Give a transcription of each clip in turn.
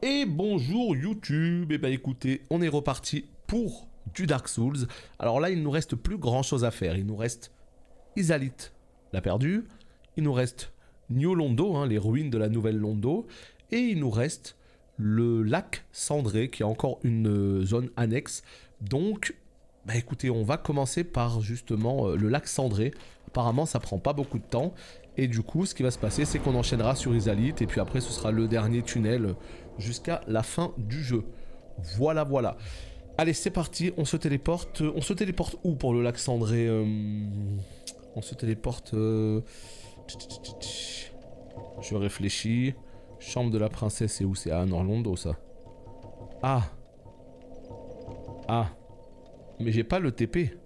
Et bonjour YouTube. Et bah écoutez, on est reparti pour du Dark Souls. Alors là, il nous reste plus grand chose à faire. Il nous reste Izalith, la perdue. Il nous reste New Londo, hein, les ruines de la nouvelle Londo. Et il nous reste le lac cendré, qui est encore une zone annexe. Donc, bah écoutez, on va commencer par justement le lac cendré. Apparemment, ça prend pas beaucoup de temps. Et du coup, ce qui va se passer, c'est qu'on enchaînera sur Izalith. Et puis après, ce sera le dernier tunnel jusqu'à la fin du jeu. Voilà, voilà. Allez, c'est parti. On se téléporte. On se téléporte où pour le lac cendré? On se téléporte... Je réfléchis. Chambre de la princesse, c'est où? C'est à Norlondo, ça. Ah. Ah. Mais j'ai pas le TP.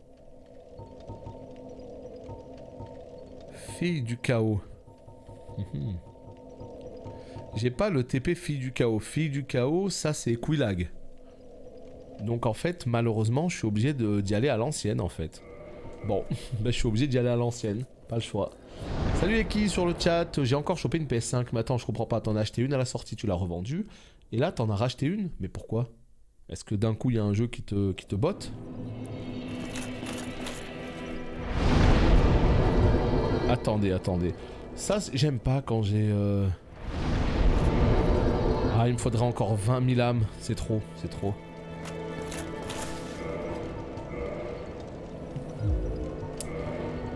Fille du chaos. J'ai pas le TP fille du chaos. Fille du chaos, ça c'est Quillag. Donc en fait, malheureusement, je suis obligé d'y aller à l'ancienne en fait. Bon, bah, je suis obligé d'y aller à l'ancienne. Pas le choix. Salut Eki sur le chat. J'ai encore chopé une PS5. Mais attends, je comprends pas. T'en as acheté une à la sortie, tu l'as revendue. Et là, t'en as racheté une? Mais pourquoi? Est-ce que d'un coup, il y a un jeu qui te botte? Attendez, attendez. Ça, j'aime pas quand j'ai... Ah, il me faudrait encore 20 000 âmes. C'est trop, c'est trop.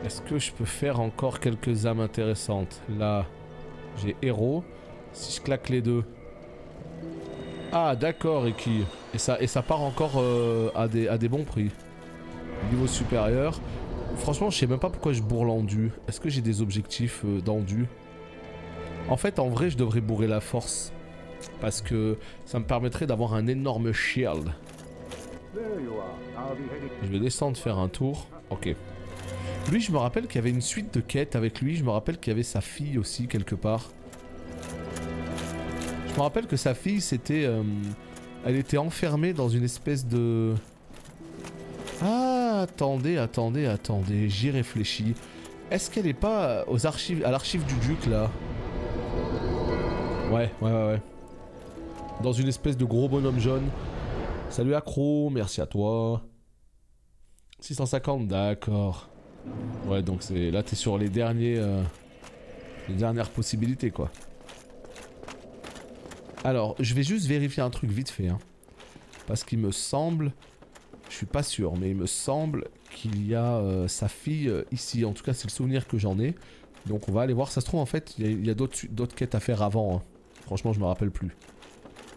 Est-ce que je peux faire encore quelques âmes intéressantes? Là, j'ai héros. Si je claque les deux... Ah, d'accord, Eki. Et ça part encore à des bons prix. Niveau supérieur... Franchement, je sais même pas pourquoi je bourre l'endu. Est-ce que j'ai des objectifs d'endu? En fait, en vrai, je devrais bourrer la force. Parce que ça me permettrait d'avoir un énorme shield. Je vais descendre faire un tour. Ok. Lui, je me rappelle qu'il y avait une suite de quêtes avec lui. Je me rappelle qu'il y avait sa fille aussi, quelque part. Je me rappelle que sa fille, c'était... elle était enfermée dans une espèce de... Ah, attendez, attendez, attendez, j'y réfléchis. Est-ce qu'elle est pas aux archives, à l'archive du duc, là? Ouais. Dans une espèce de gros bonhomme jaune. Salut Accro, merci à toi. 650, d'accord. Ouais, donc c'est là, t'es sur les dernières possibilités, quoi. Alors, je vais juste vérifier un truc vite fait, hein. Parce qu'il me semble... Je suis pas sûr, mais il me semble qu'il y a sa fille ici. En tout cas, c'est le souvenir que j'en ai. Donc on va aller voir. Ça se trouve, en fait, il y a d'autres quêtes à faire avant. Hein. Franchement, je me rappelle plus.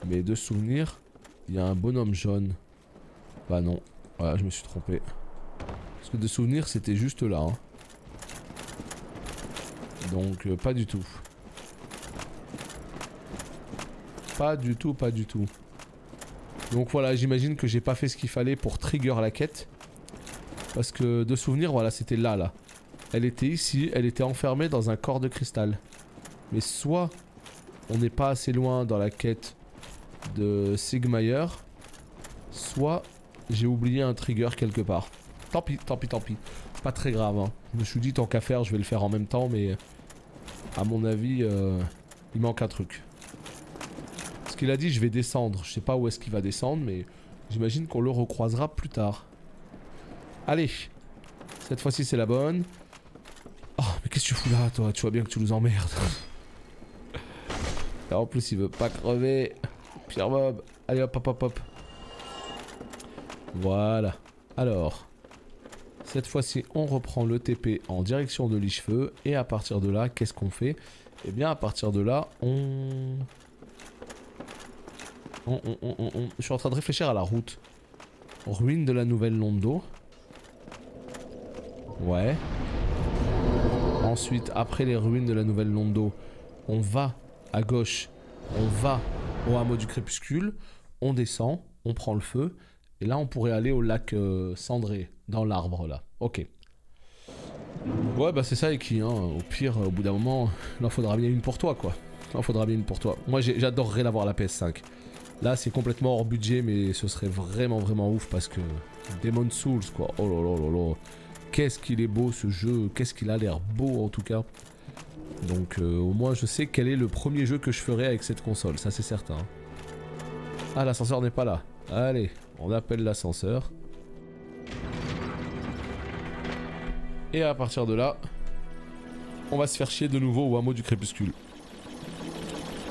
Mais de souvenir, il y a un bonhomme jaune. Bah non. Voilà, je me suis trompé. Parce que de souvenir, c'était juste là. Hein. Donc, pas du tout. Pas du tout, pas du tout. Donc voilà, j'imagine que j'ai pas fait ce qu'il fallait pour trigger la quête. Parce que de souvenir, voilà, c'était là. Elle était ici, elle était enfermée dans un corps de cristal. Mais soit on n'est pas assez loin dans la quête de Sigmayer, soit j'ai oublié un trigger quelque part. Tant pis, tant pis, tant pis. Pas très grave, hein. Je me suis dit, tant qu'à faire, je vais le faire en même temps, mais à mon avis, il manque un truc. Ce qu'il a dit, je vais descendre. Je sais pas où est-ce qu'il va descendre, mais j'imagine qu'on le recroisera plus tard. Allez. Cette fois-ci, c'est la bonne. Oh, mais qu'est-ce que tu fous là, toi? Tu vois bien que tu nous emmerdes. Là, en plus, il veut pas crever. Pierre Bob. Allez, hop, hop, hop, hop. Voilà. Alors. Cette fois-ci, on reprend le TP en direction de Lichefeu. Et à partir de là, qu'est-ce qu'on fait? Eh bien, à partir de là, on... Je suis en train de réfléchir à la route. Ruine de la nouvelle Londo. Ouais. Ensuite, après les ruines de la nouvelle Londo, on va à gauche. On va au hameau du crépuscule. On descend. On prend le feu. Et là, on pourrait aller au lac cendré. Dans l'arbre, là. Ok. Ouais, bah c'est ça, Eki. Hein. Au pire, au bout d'un moment, il en faudra bien une pour toi, quoi. Il en faudra bien une pour toi. Moi, j'adorerais l'avoir la PS5. Là, c'est complètement hors budget, mais ce serait vraiment, vraiment ouf parce que... Demon's Souls, quoi. Oh là là là là. Qu'est-ce qu'il est beau, ce jeu. Qu'est-ce qu'il a l'air beau, en tout cas. Donc, au moins, je sais quel est le premier jeu que je ferai avec cette console. Ça, c'est certain. Ah, l'ascenseur n'est pas là. Allez, on appelle l'ascenseur. Et à partir de là, on va se faire chier de nouveau au hameau du crépuscule.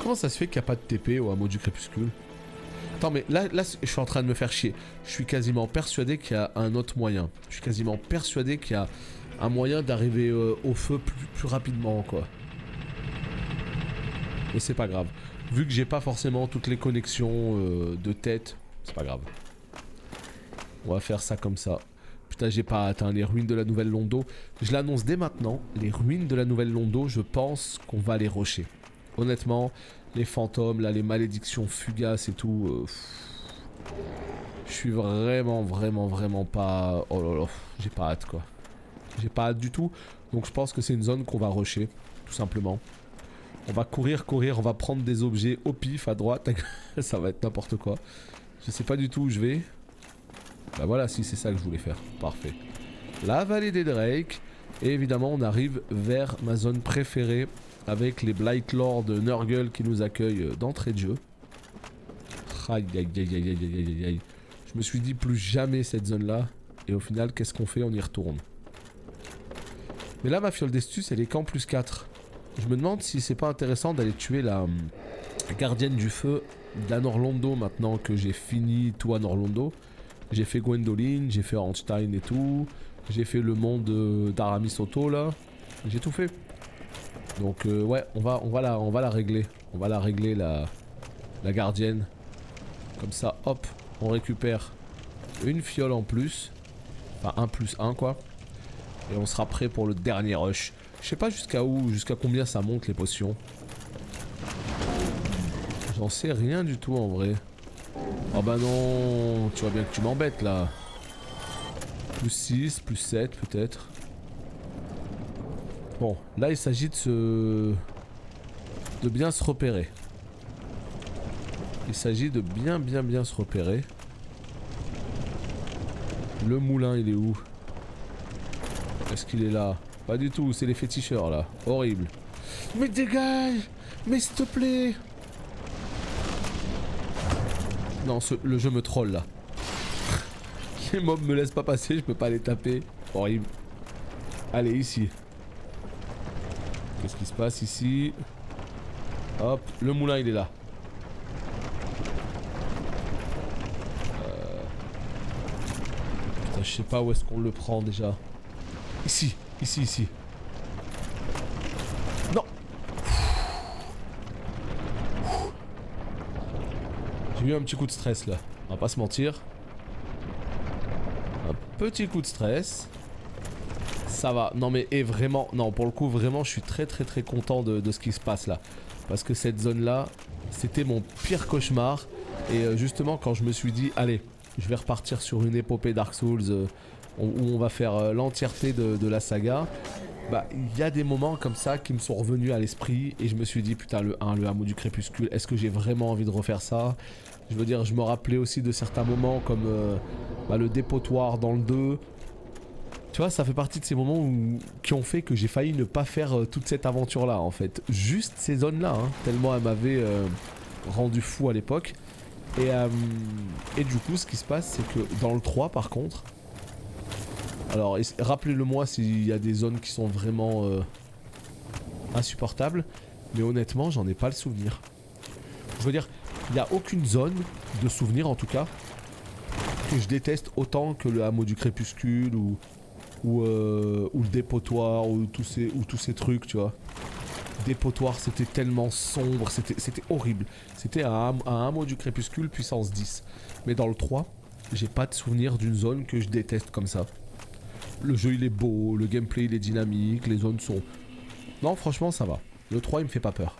Comment ça se fait qu'il n'y a pas de TP au hameau du crépuscule? Attends, mais là, je suis en train de me faire chier. Je suis quasiment persuadé qu'il y a un autre moyen. Je suis quasiment persuadé qu'il y a un moyen d'arriver au feu plus rapidement, quoi. Mais c'est pas grave. Vu que j'ai pas forcément toutes les connexions de tête, c'est pas grave. On va faire ça comme ça. Putain, j'ai pas atteint les ruines de la Nouvelle Londo. Je l'annonce dès maintenant. Les ruines de la Nouvelle Londo, je pense qu'on va les rusher. Honnêtement, les fantômes, là, les malédictions fugaces et tout. Je suis vraiment pas... Oh là là, j'ai pas hâte, quoi. J'ai pas hâte du tout. Donc je pense que c'est une zone qu'on va rusher, tout simplement. On va courir, on va prendre des objets au pif à droite. Ça va être n'importe quoi. Je sais pas du tout où je vais. Bah voilà, si c'est ça que je voulais faire. Parfait. La vallée des Drake. Et évidemment, on arrive vers ma zone préférée avec les Blight Lords Nurgle qui nous accueillent d'entrée de jeu. Aïe aïe aïe aïe aïe aïe aïe aïe. Je me suis dit plus jamais cette zone là. Et au final, qu'est-ce qu'on fait? On y retourne. Mais là, ma fiole d'estus, elle est qu'en plus 4. Je me demande si c'est pas intéressant d'aller tuer la gardienne du feu d'Anor Londo maintenant que j'ai fini tout Anor Londo. J'ai fait Gwendoline, j'ai fait Ornstein et tout. J'ai fait le monde d'Aramis Otto là. J'ai tout fait. Donc ouais, on va la régler. On va la régler la gardienne. Comme ça, hop, on récupère une fiole en plus. Enfin, 1 plus 1 quoi. Et on sera prêt pour le dernier rush. Je sais pas jusqu'à où, jusqu'à combien ça monte les potions. J'en sais rien du tout en vrai. Oh bah non, tu vois bien que tu m'embêtes là. Plus 6, plus 7 peut-être. Bon, là il s'agit de bien se repérer. Il s'agit de bien se repérer. Le moulin il est où? Est-ce qu'il est là? Pas du tout, c'est les féticheurs là. Horrible. Mais dégage! Mais s'il te plaît! Non, le jeu me troll là. Les mobs me laissent pas passer, je peux pas les taper. Horrible. Allez, ici. Qu'est-ce qui se passe ici? Hop, le moulin il est là. Putain, je sais pas où est-ce qu'on le prend déjà. Ici, ici. Non! J'ai eu un petit coup de stress là, on va pas se mentir. Un petit coup de stress. Ça va, non mais et vraiment, non pour le coup vraiment je suis très content de ce qui se passe là. Parce que cette zone là, c'était mon pire cauchemar. Et justement quand je me suis dit, allez, je vais repartir sur une épopée Dark Souls où on va faire l'entièreté de la saga. Bah il y a des moments comme ça qui me sont revenus à l'esprit et je me suis dit putain le hameau du crépuscule, est-ce que j'ai vraiment envie de refaire ça? Je veux dire, je me rappelais aussi de certains moments comme le dépotoir dans le 2. Tu vois, ça fait partie de ces moments qui ont fait que j'ai failli ne pas faire toute cette aventure là en fait. Juste ces zones là, hein, tellement elles m'avaient rendu fou à l'époque. Et du coup ce qui se passe c'est que dans le 3 par contre, alors rappelez-le moi s'il y a des zones qui sont vraiment insupportables, mais honnêtement j'en ai pas le souvenir. Je veux dire, il n'y a aucune zone de souvenir en tout cas que je déteste autant que le hameau du crépuscule ou le dépotoir ou tous ces trucs, tu vois. Dépotoir, c'était tellement sombre, c'était horrible. C'était un hameau du crépuscule puissance 10. Mais dans le 3, j'ai pas de souvenir d'une zone que je déteste comme ça. Le jeu il est beau, le gameplay il est dynamique, les zones sont... Non franchement ça va. Le 3 il me fait pas peur.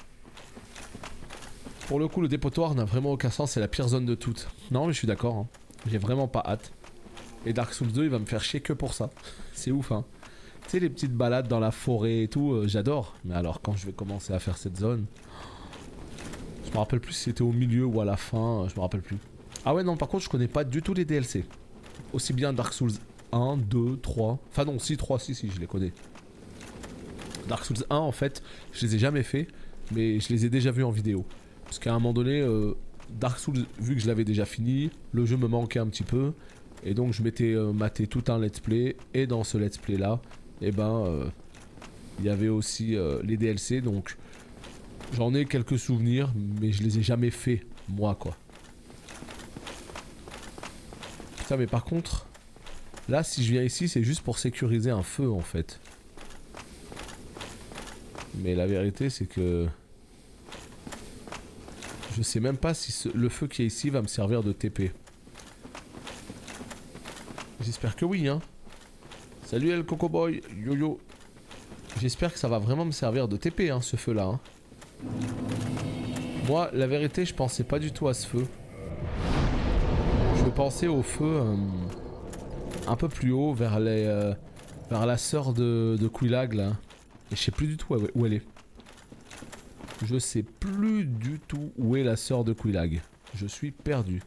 Pour le coup le dépotoir n'a vraiment aucun sens, c'est la pire zone de toutes. Non mais je suis d'accord, hein. J'ai vraiment pas hâte. Et Dark Souls 2 il va me faire chier que pour ça. C'est ouf hein. Tu sais les petites balades dans la forêt et tout, j'adore. Mais alors quand je vais commencer à faire cette zone... Je me rappelle plus si c'était au milieu ou à la fin, je me rappelle plus. Ah ouais non par contre je connais pas du tout les DLC. Aussi bien Dark Souls 1, 2, 3... Enfin non si 3, si je les connais. Dark Souls 1 en fait, je les ai jamais fait, mais je les ai déjà vus en vidéo. Parce qu'à un moment donné, Dark Souls, vu que je l'avais déjà fini, le jeu me manquait un petit peu. Et donc je m'étais maté tout un let's play. Et dans ce let's play là, et ben il y avait aussi les DLC. Donc j'en ai quelques souvenirs, mais je les ai jamais fait moi quoi. Putain mais par contre, là si je viens ici c'est juste pour sécuriser un feu en fait. Mais la vérité c'est que... je sais même pas si le feu qui est ici va me servir de TP. J'espère que oui hein. Salut El Coco Boy, yo yo. J'espère que ça va vraiment me servir de TP hein, ce feu là hein. Moi la vérité je pensais pas du tout à ce feu. Je pensais au feu un peu plus haut vers la sœur de Quelaag là. Et je sais plus du tout où elle est. Je sais plus du tout où est la sœur de Quelaag. Je suis perdu.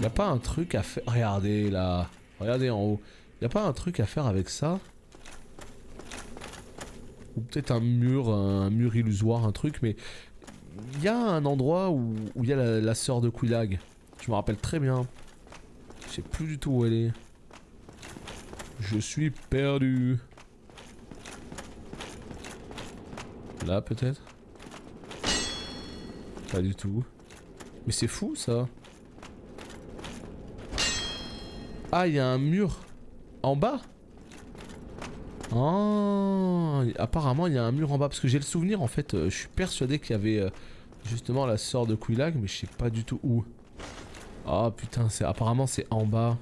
Y'a pas un truc à faire... regardez là. Regardez en haut. Y'a pas un truc à faire avec ça? Ou peut-être un mur illusoire, un truc, mais... il y a un endroit où il y a la sœur de Quelaag. Je me rappelle très bien. Je sais plus du tout où elle est. Je suis perdu. Là peut-être? Pas du tout. Mais c'est fou ça. Ah, il y a un mur en bas? Oh, apparemment il y a un mur en bas. Parce que j'ai le souvenir en fait, je suis persuadé qu'il y avait justement la sœur de Quelaag, mais je sais pas du tout où. Oh putain, apparemment c'est en bas.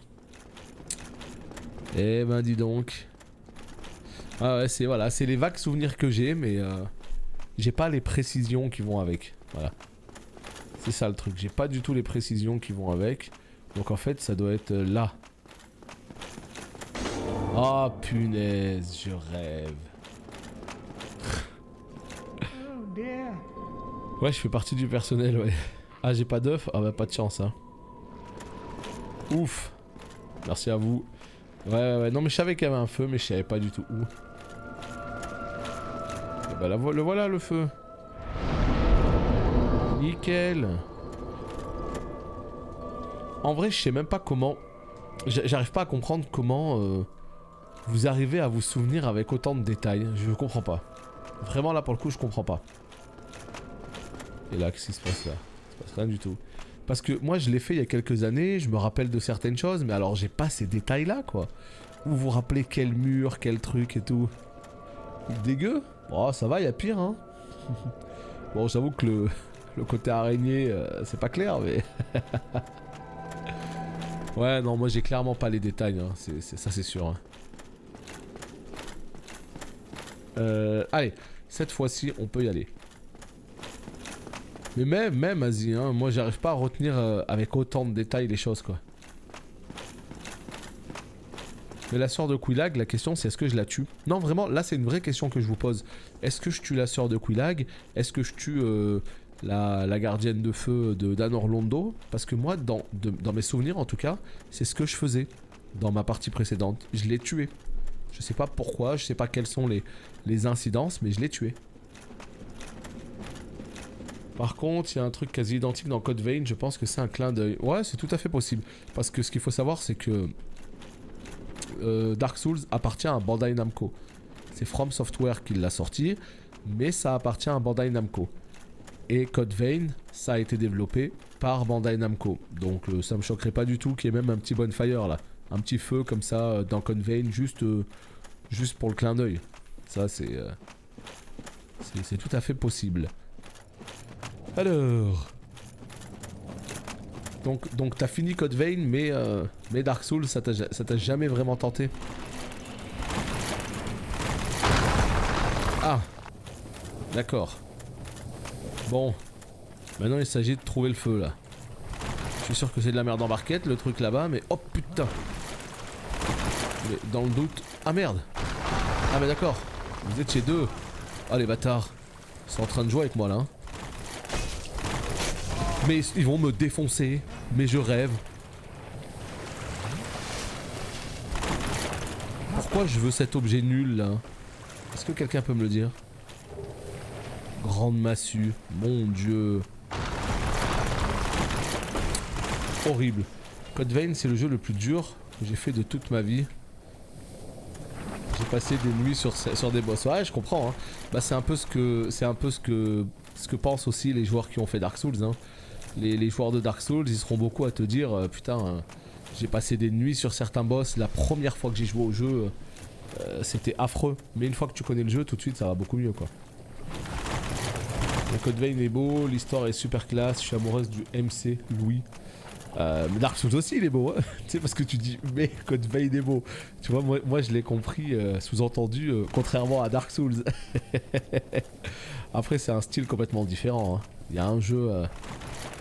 Eh ben dis donc. Ah ouais, c'est les vagues souvenirs que j'ai, mais j'ai pas les précisions qui vont avec. Voilà. C'est ça le truc, j'ai pas du tout les précisions qui vont avec. Donc en fait ça doit être là. Oh punaise, je rêve. Ouais, je fais partie du personnel, ouais. Ah, j'ai pas d'œuf? Ah bah pas de chance, hein. Ouf. Merci à vous. Ouais, non mais je savais qu'il y avait un feu, mais je savais pas du tout où. Et bah le voilà le feu. Nickel. En vrai, je sais même pas comment... j'arrive pas à comprendre comment vous arrivez à vous souvenir avec autant de détails. Je comprends pas. Vraiment là pour le coup, je comprends pas. Et là, qu'est-ce qui se passe là? Il se passe rien du tout. Parce que moi je l'ai fait il y a quelques années, je me rappelle de certaines choses, mais alors j'ai pas ces détails là quoi. Vous vous rappelez quel mur, quel truc et tout. Dégueu. Oh ça va, il y a pire hein. Bon j'avoue que le côté araignée c'est pas clair mais... ouais non moi j'ai clairement pas les détails hein. Ça c'est sûr hein. Allez, cette fois-ci on peut y aller. Mais même vas-y hein, moi j'arrive pas à retenir avec autant de détails les choses quoi. Mais la sœur de Quelaag, la question c'est est-ce que je la tue? Non vraiment, là c'est une vraie question que je vous pose. Est-ce que je tue la sœur de Quelaag? Est-ce que je tue la gardienne de feu de d'Anor Londo? Parce que moi, dans mes souvenirs en tout cas, c'est ce que je faisais dans ma partie précédente. Je l'ai tué. Je sais pas pourquoi, je sais pas quelles sont les incidences, mais je l'ai tué. Par contre, il y a un truc quasi identique dans Code Vein, je pense que c'est un clin d'œil. Ouais, c'est tout à fait possible. Parce que ce qu'il faut savoir, c'est que Dark Souls appartient à Bandai Namco. C'est From Software qui l'a sorti, mais ça appartient à Bandai Namco. Et Code Vein, ça a été développé par Bandai Namco. Donc ça me choquerait pas du tout qu'il y ait même un petit bonfire là. Un petit feu comme ça dans Code Vein, juste pour le clin d'œil. Ça c'est tout à fait possible. Alors... Donc t'as fini Code Vein, mais Dark Souls, ça t'a jamais vraiment tenté? Ah, d'accord. Bon, maintenant il s'agit de trouver le feu là. Je suis sûr que c'est de la merde en barquette le truc là-bas, mais oh putain. Mais dans le doute... Ah merde. Ah mais d'accord, vous êtes chez deux. Ah les bâtards, ils sont en train de jouer avec moi là hein. Mais ils vont me défoncer. Mais je rêve. Pourquoi je veux cet objet nul là? Est-ce que quelqu'un peut me le dire? Grande massue. Mon dieu. Horrible. Code Vein, c'est le jeu le plus dur que j'ai fait de toute ma vie. J'ai passé des nuits sur des boss. Ouais, je comprends. Hein. Bah, c'est un peu ce que pensent aussi les joueurs qui ont fait Dark Souls. Hein. Les joueurs de Dark Souls, ils seront beaucoup à te dire putain, j'ai passé des nuits sur certains boss. La première fois que j'ai joué au jeu, c'était affreux. Mais une fois que tu connais le jeu, tout de suite, ça va beaucoup mieux, quoi. Le Code Vein est beau, l'histoire est super classe. Je suis amoureuse du MC Louis. Mais Dark Souls aussi il est beau, hein. Tu sais, parce que tu dis mais Code Vein est beau. Tu vois, moi je l'ai compris, sous-entendu, contrairement à Dark Souls. Après c'est un style complètement différent, hein. Il y a un jeu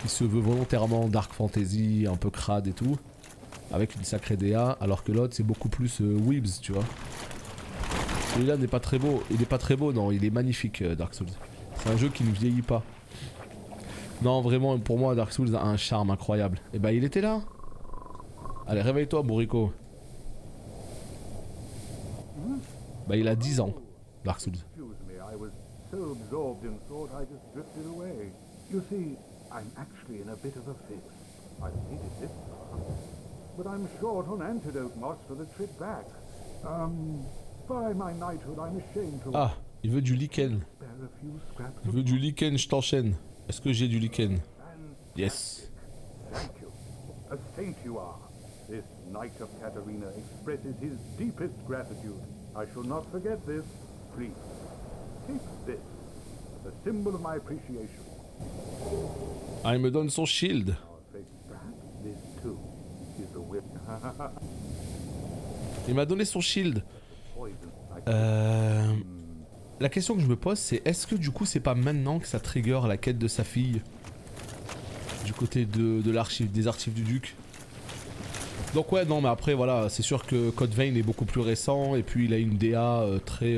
qui se veut volontairement dark fantasy, un peu crade et tout, avec une sacrée DA, alors que l'autre c'est beaucoup plus weebs, tu vois. Celui-là n'est pas très beau, il est pas très beau, non, il est magnifique, Dark Souls. C'est un jeu qui ne vieillit pas. Non, vraiment, pour moi, Dark Souls a un charme incroyable. Et bah, il était là. Allez, réveille-toi, bourrico. Bah, il a 10 ans, Dark Souls. Ah, il veut du lichen. Il veut du lichen, je t'enchaîne. Est-ce que j'ai du lichen? Yes. Thank you. A saint you are. This Knight of Katarina expresses his deepest gratitude. I shall not forget this. Please, take this. The symbol of my appreciation. Ah, il me donne son shield. This too is the whip. Il m'a donné son shield. La question que je me pose, c'est est-ce que du coup c'est pas maintenant que ça trigger la quête de sa fille du côté de l'archive, des archives du duc. Donc ouais, non mais après voilà, c'est sûr que Code Vein est beaucoup plus récent et puis il a une DA très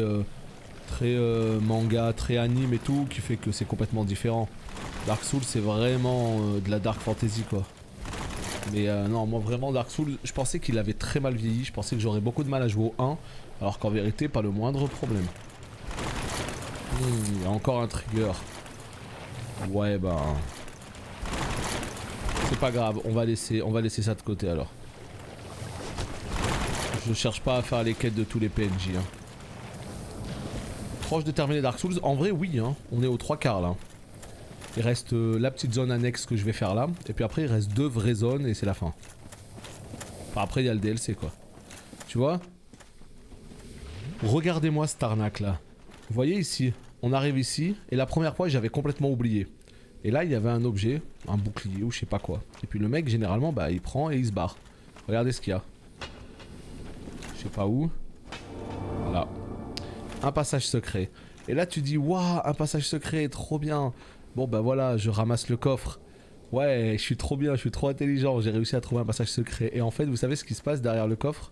manga, très anime et tout, qui fait que c'est complètement différent. Dark Souls c'est vraiment de la dark fantasy quoi. Mais non, moi vraiment Dark Souls, je pensais qu'il avait très mal vieilli, je pensais que j'aurais beaucoup de mal à jouer au 1, alors qu'en vérité pas le moindre problème. Il y a encore un trigger. Ouais bah... C'est pas grave, on va laisser ça de côté alors. Je cherche pas à faire les quêtes de tous les PNJ. Hein. Proche de terminer Dark Souls, en vrai oui, hein, on est aux 3/4 là. Il reste la petite zone annexe que je vais faire là, et puis après il reste 2 vraies zones et c'est la fin. Enfin après il y a le DLC quoi. Tu vois? Regardez-moi cette arnaque là. Vous voyez ici, on arrive ici, et la première fois j'avais complètement oublié. Et là il y avait un objet, un bouclier ou je sais pas quoi. Et puis le mec généralement bah il prend et il se barre. Regardez ce qu'il y a. Je sais pas où. Voilà. Un passage secret. Et là tu dis waouh, un passage secret, trop bien. Bon bah voilà, je ramasse le coffre. Ouais, je suis trop bien, je suis trop intelligent, j'ai réussi à trouver un passage secret. Et en fait vous savez ce qui se passe derrière le coffre?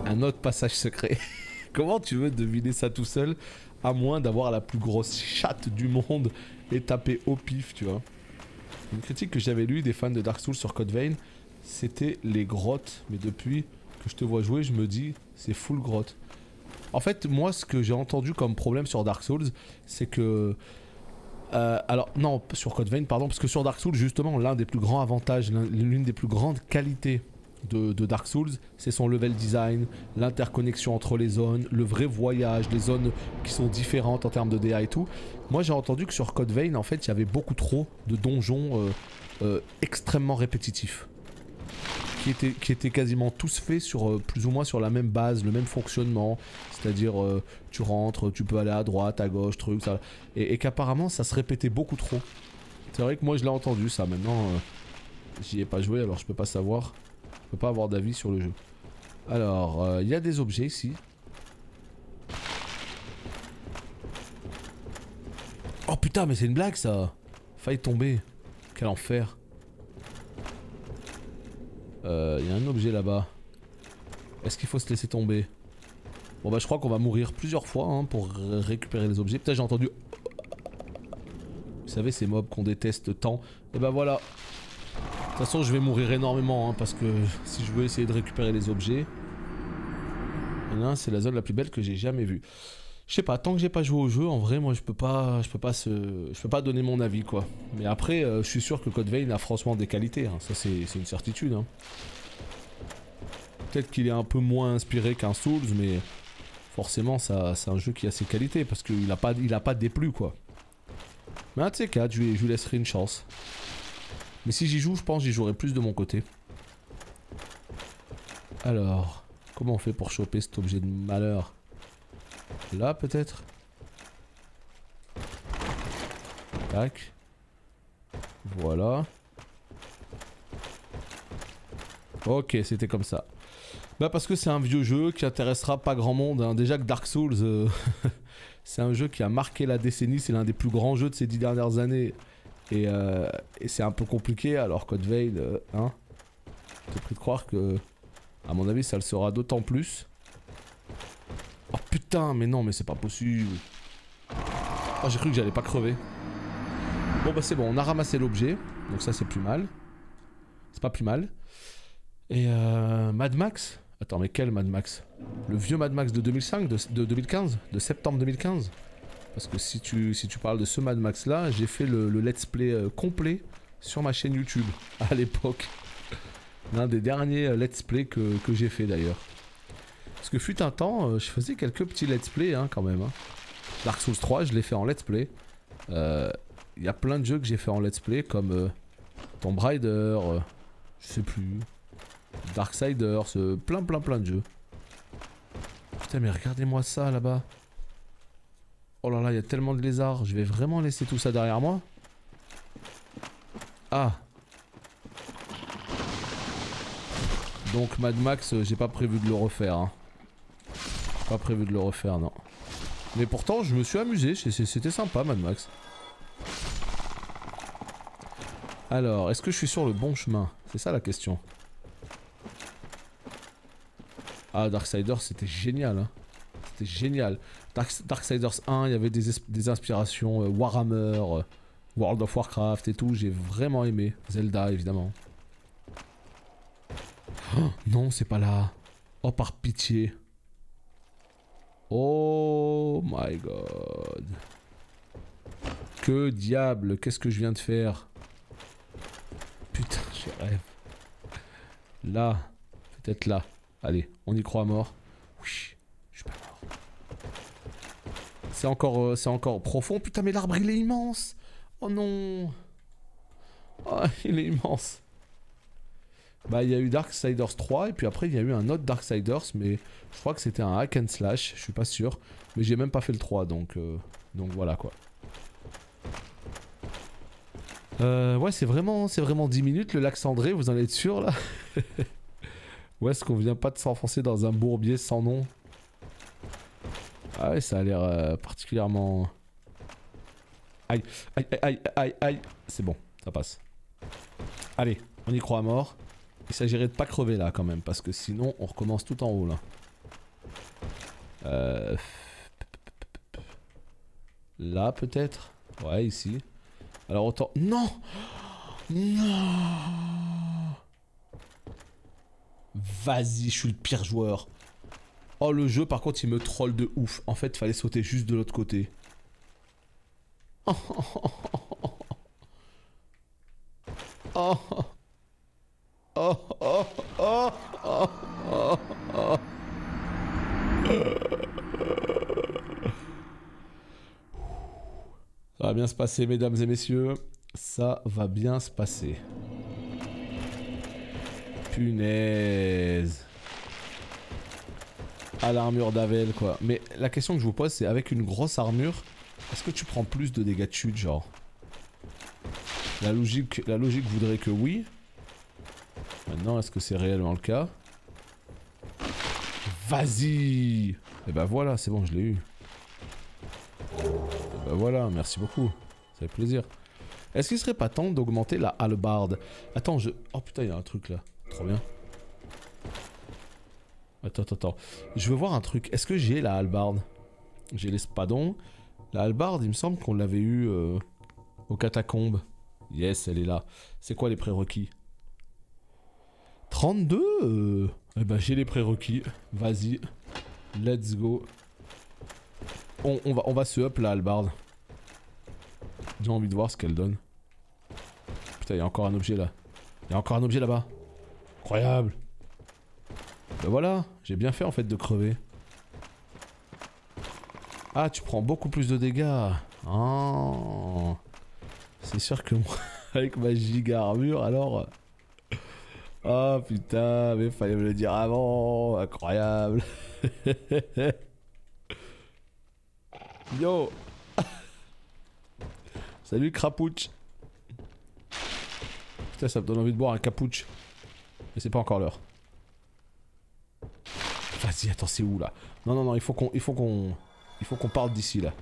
Un autre passage secret. Comment tu veux deviner ça tout seul, à moins d'avoir la plus grosse chatte du monde et taper au pif, tu vois. Une critique que j'avais lue des fans de Dark Souls sur Code Vein, c'était les grottes. Mais depuis que je te vois jouer, je me dis, c'est full grotte. En fait, moi, ce que j'ai entendu comme problème sur Dark Souls, c'est que... alors, non, sur Code Vein, pardon, parce que sur Dark Souls, justement, l'un des plus grands avantages, l'une des plus grandes qualités de Dark Souls, c'est son level design, l'interconnexion entre les zones, le vrai voyage, les zones qui sont différentes en termes de DA et tout. Moi j'ai entendu que sur Code Vein en fait il y avait beaucoup trop de donjons extrêmement répétitifs qui étaient quasiment tous faits sur plus ou moins sur la même base, le même fonctionnement, c'est-à-dire tu rentres, tu peux aller à droite, à gauche, truc, ça, et qu'apparemment ça se répétait beaucoup trop. C'est vrai que moi je l'ai entendu ça, maintenant j'y ai pas joué alors je peux pas savoir. Je peux pas avoir d'avis sur le jeu. Alors, il y a des objets ici. Oh putain, mais c'est une blague ça. Faille tomber. Quel enfer. Il y a un objet là-bas. Est-ce qu'il faut se laisser tomber? Bon bah je crois qu'on va mourir plusieurs fois hein, pour récupérer les objets. Putain j'ai entendu... Vous savez ces mobs qu'on déteste tant. Et bah voilà. De toute façon je vais mourir énormément hein, parce que si je veux essayer de récupérer les objets, c'est la zone la plus belle que j'ai jamais vue. Je sais pas, tant que j'ai pas joué au jeu, en vrai, moi je peux pas donner mon avis quoi. Mais après, je suis sûr que Code Vein a franchement des qualités, hein. Ça c'est une certitude. Hein. Peut-être qu'il est un peu moins inspiré qu'un Souls, mais forcément ça, c'est un jeu qui a ses qualités parce qu'il a pas déplu quoi. Mais un de ces quatre, je lui laisserai une chance. Mais si j'y joue, je pense que j'y jouerai plus de mon côté. Alors, comment on fait pour choper cet objet de malheur? Là peut-être. Tac. Voilà. Ok, c'était comme ça. Bah parce que c'est un vieux jeu qui intéressera pas grand monde. Hein. Déjà que Dark Souls, c'est un jeu qui a marqué la décennie. C'est l'un des plus grands jeux de ces 10 dernières années. Et c'est un peu compliqué. Alors Code Vein, hein. J'ai pris de croire que, à mon avis, ça le sera d'autant plus. Oh putain, mais non, mais c'est pas possible. Oh, j'ai cru que j'allais pas crever. Bon bah c'est bon, on a ramassé l'objet. Donc ça c'est plus mal. C'est pas plus mal. Et Mad Max. Attends, mais quel Mad Max? Le vieux Mad Max de 2005, de 2015, de septembre 2015. Parce que si tu parles de ce Mad Max là, j'ai fait le let's play complet sur ma chaîne YouTube à l'époque. L'un des derniers let's play que j'ai fait d'ailleurs. Parce que fut un temps, je faisais quelques petits let's play hein, quand même. Hein. Dark Souls 3, je l'ai fait en let's play. Il y a plein de jeux que j'ai fait en let's play comme Tomb Raider, je sais plus, Darksiders, plein de jeux. Putain mais regardez-moi ça là-bas. Oh là là, il y a tellement de lézards, je vais vraiment laisser tout ça derrière moi? Ah. Donc Mad Max, j'ai pas prévu de le refaire. Hein. Pas prévu de le refaire, non. Mais pourtant, je me suis amusé, c'était sympa Mad Max. Alors, est-ce que je suis sur le bon chemin? C'est ça la question. Ah, Darksiders, c'était génial. Hein. C'était génial. Darksiders 1, il y avait des inspirations Warhammer, World of Warcraft et tout. J'ai vraiment aimé. Zelda, évidemment. Oh, non, c'est pas là. Oh, par pitié. Oh my god. Que diable, qu'est-ce que je viens de faire? Putain, je rêve. Là, peut-être là. Allez, on y croit mort. Oui, je suis pas mort. C'est encore profond. Putain, mais l'arbre il est immense. Oh non. Oh, il est immense. Bah, il y a eu Darksiders 3 et puis après il y a eu un autre Darksiders, mais je crois que c'était un hack and slash. Je suis pas sûr, mais j'ai même pas fait le 3, donc voilà quoi. Ouais, c'est vraiment 10 minutes le lac cendré, vous en êtes sûr là? Ou est-ce qu'on vient pas de s'enfoncer dans un bourbier sans nom? Ah ouais, ça a l'air particulièrement... Aïe, aïe, aïe, aïe, aïe. C'est bon, ça passe. Allez, on y croit à mort. Il s'agirait de pas crever là quand même, parce que sinon on recommence tout en haut là. Là peut-être? Ouais, ici. Alors autant... Non! Non! Vas-y, je suis le pire joueur. Oh, le jeu, par contre, il me troll de ouf. En fait, il fallait sauter juste de l'autre côté. Oh, oh, oh, oh, oh, oh, oh, oh, oh. Ça va bien se passer, mesdames et messieurs. Ça va bien se passer. Punaise. À l'armure d'Avel quoi. Mais la question que je vous pose c'est avec une grosse armure, est-ce que tu prends plus de dégâts de chute genre? La logique voudrait que oui. Maintenant est-ce que c'est réellement le cas? Vas-y. Et bah voilà, c'est bon, je l'ai eu. Et bah voilà, merci beaucoup. Ça fait plaisir. Est-ce qu'il serait pas temps d'augmenter la hallebarde? Attends, oh putain, il y a un truc là. Trop bien. Attends. Je veux voir un truc. Est-ce que j'ai la hallebarde? J'ai l'espadon. La hallebarde, il me semble qu'on l'avait eu aux catacombes. Yes, elle est là. C'est quoi les prérequis? 32 Eh ben j'ai les prérequis. Vas-y. Let's go. on va se up la hallebarde. J'ai envie de voir ce qu'elle donne. Putain, il y a encore un objet là. Il y a encore un objet là-bas. Incroyable. Ben voilà, j'ai bien fait en fait de crever. Ah, tu prends beaucoup plus de dégâts. Oh. C'est sûr que moi, avec ma giga armure, alors... Oh putain, mais fallait me le dire avant. Incroyable. Yo. Salut Crapouche. Putain, ça me donne envie de boire un capouche. Mais c'est pas encore l'heure. Vas-y, attends, c'est où là? Non, non, non, il faut qu'on parte d'ici là.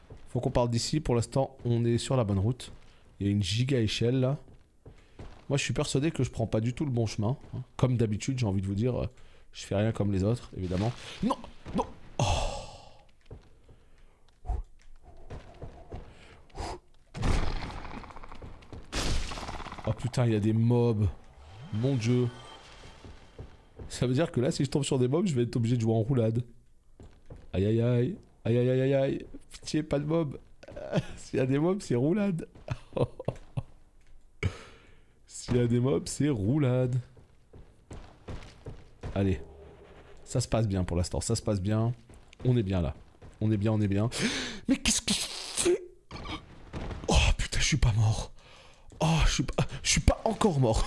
Il faut qu'on parte d'ici. Pour l'instant, on est sur la bonne route. Il y a une giga échelle là. Moi, je suis persuadé que je prends pas du tout le bon chemin. Hein. Comme d'habitude, j'ai envie de vous dire, je fais rien comme les autres, évidemment. Non, non. Oh. Oh putain, il y a des mobs. Mon dieu. Ça veut dire que là, si je tombe sur des mobs, je vais être obligé de jouer en roulade. Aïe aïe aïe. Aïe aïe aïe aïe aïe. Pitié, pas de mobs. S'il y a des mobs, c'est roulade. S'il y a des mobs, c'est roulade. Allez. Ça se passe bien pour l'instant, ça se passe bien. On est bien là. On est bien, on est bien. Mais qu'est-ce que je fais? Oh putain, je suis pas mort. Oh, je suis pas encore mort.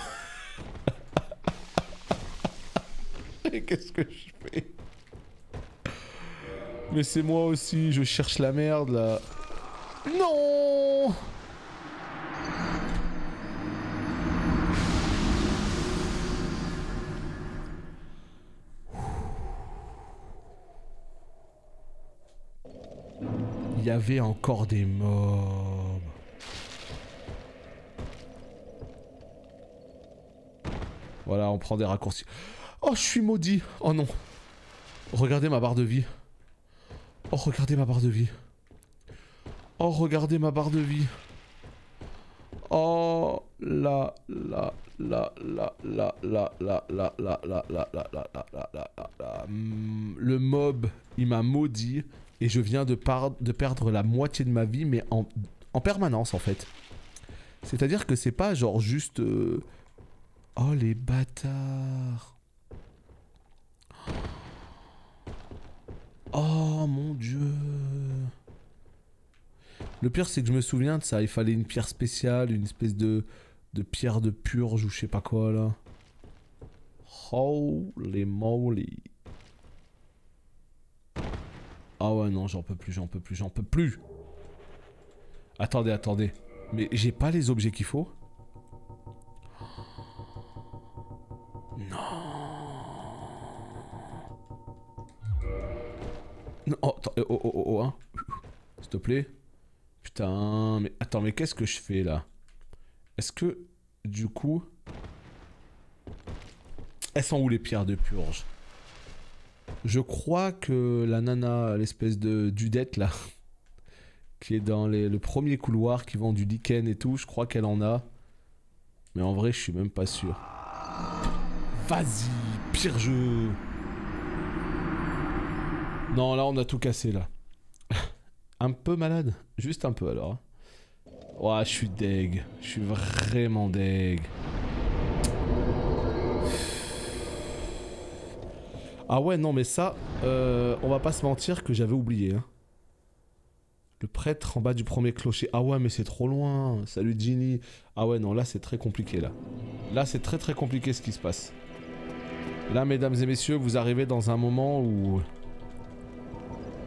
Et qu'est-ce que je fais? Mais c'est moi aussi, je cherche la merde là. Non! Il y avait encore des mobs. Voilà, on prend des raccourcis. Oh, je suis maudit. Oh non. Regardez ma barre de vie. Oh, regardez ma barre de vie. Oh, regardez ma barre de vie. Oh, la. Le mob, il m'a maudit. Et je viens de perdre la moitié de ma vie, mais en permanence en fait. C'est-à-dire que c'est pas genre juste... Oh les bâtards. Oh mon dieu. Le pire c'est que je me souviens de ça, il fallait une pierre spéciale, une espèce de pierre de purge ou je sais pas quoi là. Holy moly. Ah ouais non, j'en peux plus, j'en peux plus, j'en peux plus. Attendez, attendez. Mais j'ai pas les objets qu'il faut? Non. Non, oh, attends, oh, hein. S'il te plaît. Putain, mais attends, mais qu'est-ce que je fais là? Est-ce que, du coup... Elles sont où les pierres de purge? Je crois que la nana, l'espèce de dudette là, qui est dans le premier couloir, qui vend du lichen et tout, je crois qu'elle en a. Mais en vrai, je suis même pas sûr. Vas-y, pire jeu. Non, là, on a tout cassé là. Un peu malade, juste un peu alors. Ouah, je suis deg, je suis vraiment deg. Ah ouais, non mais ça, on va pas se mentir que j'avais oublié. Hein. Le prêtre en bas du premier clocher. Ah ouais, mais c'est trop loin. Salut Ginny. Ah ouais, non, là c'est très compliqué là. Là c'est très compliqué ce qui se passe. Là, mesdames et messieurs, vous arrivez dans un moment où...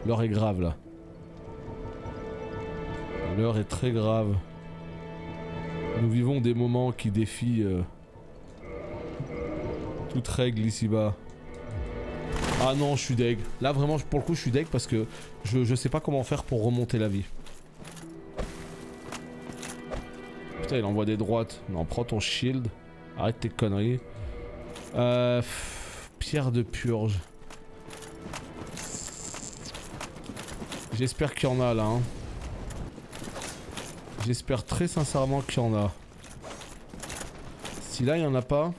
L'heure est grave là. L'heure est très grave. Nous vivons des moments qui défient toute règle ici-bas. Ah non, je suis deg. Là vraiment, pour le coup, je suis deg parce que je sais pas comment faire pour remonter la vie. Putain, il envoie des droites. Non, prends ton shield. Arrête tes conneries. Pierre de purge. J'espère qu'il y en a là. Hein. J'espère très sincèrement qu'il y en a. Si là il y en a pas,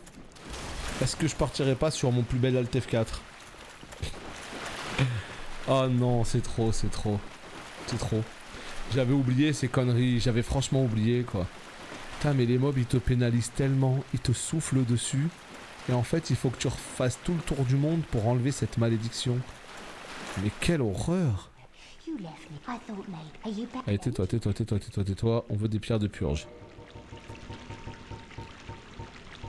est-ce que je partirai pas sur mon plus bel Alt F4? Oh non, c'est trop, c'est trop. C'est trop. J'avais oublié ces conneries, j'avais franchement oublié quoi. Putain mais les mobs ils te pénalisent tellement, ils te soufflent dessus. Et en fait il faut que tu refasses tout le tour du monde pour enlever cette malédiction. Mais quelle horreur! Allez tais-toi, tais-toi, tais-toi, tais-toi, tais-toi, on veut des pierres de purge.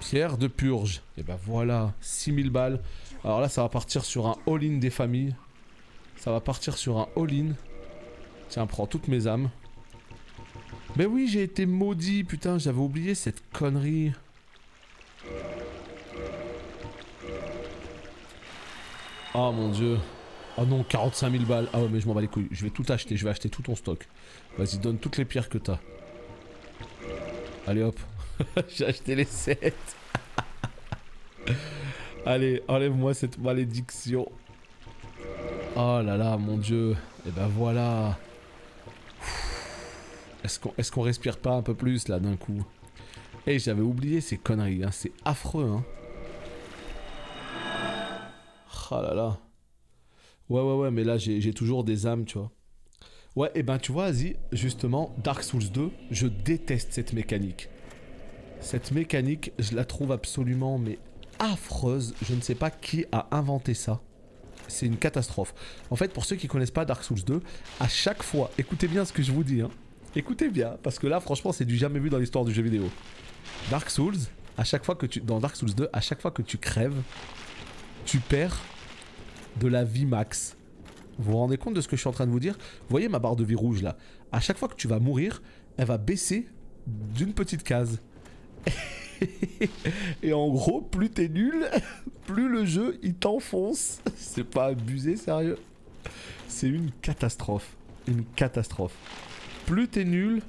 Pierre de purge. Et bah voilà, 6000 balles. Alors là ça va partir sur un all-in des familles. Ça va partir sur un all-in. Tiens, prends toutes mes âmes. Mais oui, j'ai été maudit, putain, j'avais oublié cette connerie. Oh mon dieu. Oh non, 45 000 balles. Ah ouais, mais je m'en bats les couilles. Je vais tout acheter, je vais acheter tout ton stock. Vas-y, donne toutes les pierres que t'as. Allez hop. J'ai acheté les 7. Allez, enlève-moi cette malédiction. Oh là là, mon dieu. Et ben voilà. Est-ce qu'on respire pas un peu plus là d'un coup? Eh, j'avais oublié ces conneries, hein. C'est affreux, hein. Oh là là. Ouais, mais là j'ai toujours des âmes, tu vois. Ouais, et ben tu vois, Asie, justement, Dark Souls 2, je déteste cette mécanique. Cette mécanique, je la trouve absolument, mais affreuse. Je ne sais pas qui a inventé ça. C'est une catastrophe. En fait, pour ceux qui connaissent pas Dark Souls 2, à chaque fois, écoutez bien ce que je vous dis, hein. Écoutez bien, parce que là, franchement, c'est du jamais vu dans l'histoire du jeu vidéo. Dark Souls, à chaque fois que tu... Dans Dark Souls 2, à chaque fois que tu crèves, tu perds de la vie max. Vous vous rendez compte de ce que je suis en train de vous dire? Vous voyez ma barre de vie rouge, là? À chaque fois que tu vas mourir, elle va baisser d'une petite case. Et en gros, plus t'es nul, plus le jeu, il t'enfonce. C'est pas abusé, sérieux? C'est une catastrophe. Une catastrophe. Plus t'es nul,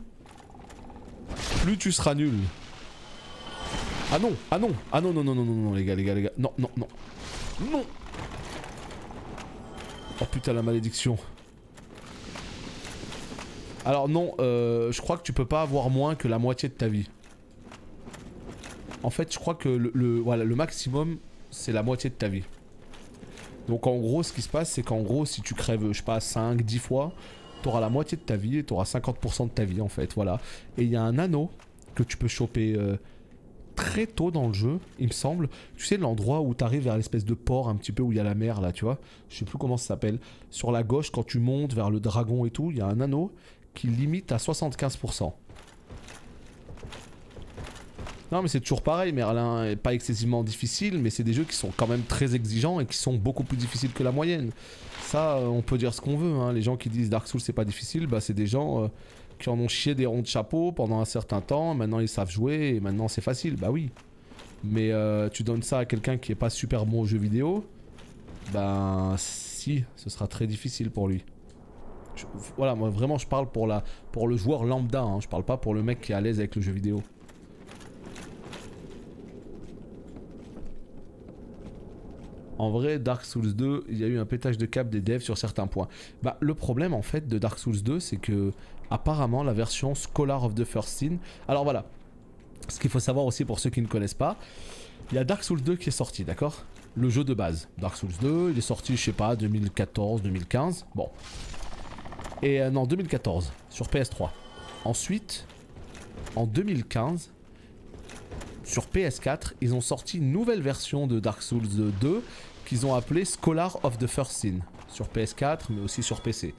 plus tu seras nul. Ah non, ah non, ah non, non, non, non, non, non, les gars, non, non, non, non. Oh putain, la malédiction. Alors non, je crois que tu peux pas avoir moins que la moitié de ta vie. En fait, je crois que voilà, le maximum, c'est la moitié de ta vie. Donc en gros, ce qui se passe, c'est qu'en gros, si tu crèves, je sais pas, 5, 10 fois... T'auras la moitié de ta vie et t'auras 50% de ta vie en fait, voilà. Et il y a un anneau que tu peux choper très tôt dans le jeu, il me semble. Tu sais l'endroit où t'arrives vers l'espèce de port un petit peu où il y a la mer là, tu vois. Je sais plus comment ça s'appelle. Sur la gauche, quand tu montes vers le dragon et tout, il y a un anneau qui limite à 75%. Non mais c'est toujours pareil, Merlin est pas excessivement difficile, mais c'est des jeux qui sont quand même très exigeants et qui sont beaucoup plus difficiles que la moyenne. Ça, on peut dire ce qu'on veut, hein. Les gens qui disent Dark Souls c'est pas difficile, bah c'est des gens qui en ont chié des ronds de chapeau pendant un certain temps, maintenant ils savent jouer et maintenant c'est facile, bah oui. Mais tu donnes ça à quelqu'un qui est pas super bon aux jeux vidéo, ben si, ce sera très difficile pour lui. Voilà, moi vraiment je parle pour le joueur lambda, hein. Je parle pas pour le mec qui est à l'aise avec le jeu vidéo. En vrai, Dark Souls 2, il y a eu un pétage de câble des devs sur certains points. Bah, le problème en fait de Dark Souls 2, c'est que apparemment la version Scholar of the First Sin... Alors voilà, ce qu'il faut savoir aussi pour ceux qui ne connaissent pas, il y a Dark Souls 2 qui est sorti, d'accord? Le jeu de base. Dark Souls 2, il est sorti, je sais pas, 2014, 2015, bon. Et non, 2014, sur PS3. Ensuite, en 2015... sur PS4, ils ont sorti une nouvelle version de Dark Souls 2 qu'ils ont appelée Scholar of the First Sin. Sur PS4, mais aussi sur PC.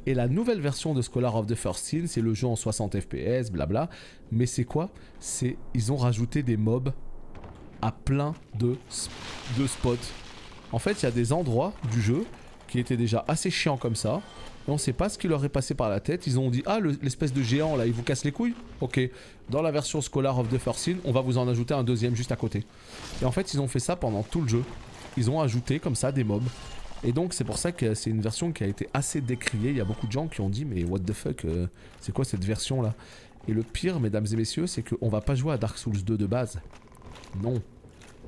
Et la nouvelle version de Scholar of the First Sin, c'est le jeu en 60 FPS, blabla. Mais c'est quoi? C'est ils ont rajouté des mobs à plein de spots. En fait, il y a des endroits du jeu qui étaient déjà assez chiants comme ça. Et on sait pas ce qui leur est passé par la tête. Ils ont dit, ah, l'espèce de géant là, il vous casse les couilles? Ok, dans la version Scholar of the First Sin, on va vous en ajouter un deuxième juste à côté. Et en fait, ils ont fait ça pendant tout le jeu. Ils ont ajouté comme ça des mobs. Et donc, c'est pour ça que c'est une version qui a été assez décriée. Il y a beaucoup de gens qui ont dit, mais what the fuck, c'est quoi cette version là? Et le pire, mesdames et messieurs, c'est qu'on va pas jouer à Dark Souls 2 de base. Non.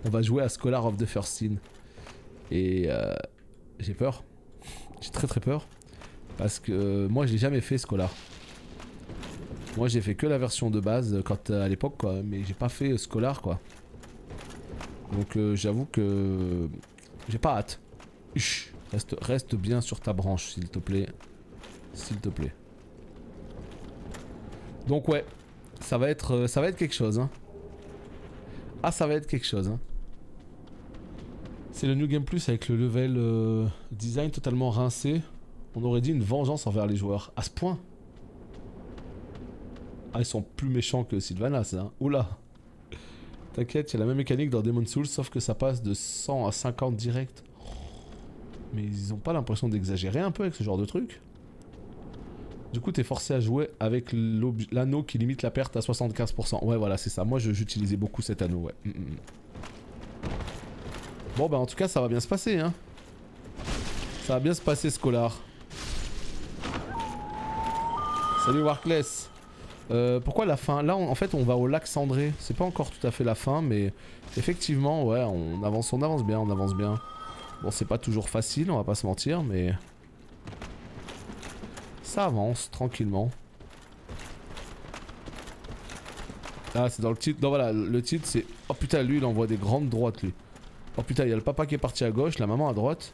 On va jouer à Scholar of the First Sin. Et j'ai peur. J'ai très très peur. Parce que moi j'ai jamais fait Scholar. Moi j'ai fait que la version de base quand à l'époque quoi, mais j'ai pas fait Scholar quoi. Donc j'avoue que j'ai pas hâte. Reste bien sur ta branche s'il te plaît. s'il te plaît. Donc ouais, ça va être quelque chose. Hein. Ah, ça va être quelque chose. Hein. C'est le New Game Plus avec le level design totalement rincé. On aurait dit une vengeance envers les joueurs. À ce point. Ah, ils sont plus méchants que Sylvanas. Hein. Oula. T'inquiète, il y a la même mécanique dans Demon's Souls, sauf que ça passe de 100 à 50 direct. Mais ils ont pas l'impression d'exagérer un peu avec ce genre de truc? Du coup, t'es forcé à jouer avec l'anneau qui limite la perte à 75%. Ouais, voilà, c'est ça. Moi, j'utilisais beaucoup cet anneau, ouais. Bon, bah, en tout cas, ça va bien se passer, hein. Ça va bien se passer, Scholar. Salut, Warkless. Pourquoi la fin? Là, en fait, on va au lac Cendré. C'est pas encore tout à fait la fin, mais effectivement, ouais, on avance bien, on avance bien. Bon, c'est pas toujours facile, on va pas se mentir, mais... ça avance, tranquillement. Ah, c'est dans le titre. Non, voilà, le titre, c'est... oh putain, lui, il envoie des grandes droites, lui. Oh putain, il y a le papa qui est parti à gauche, la maman à droite.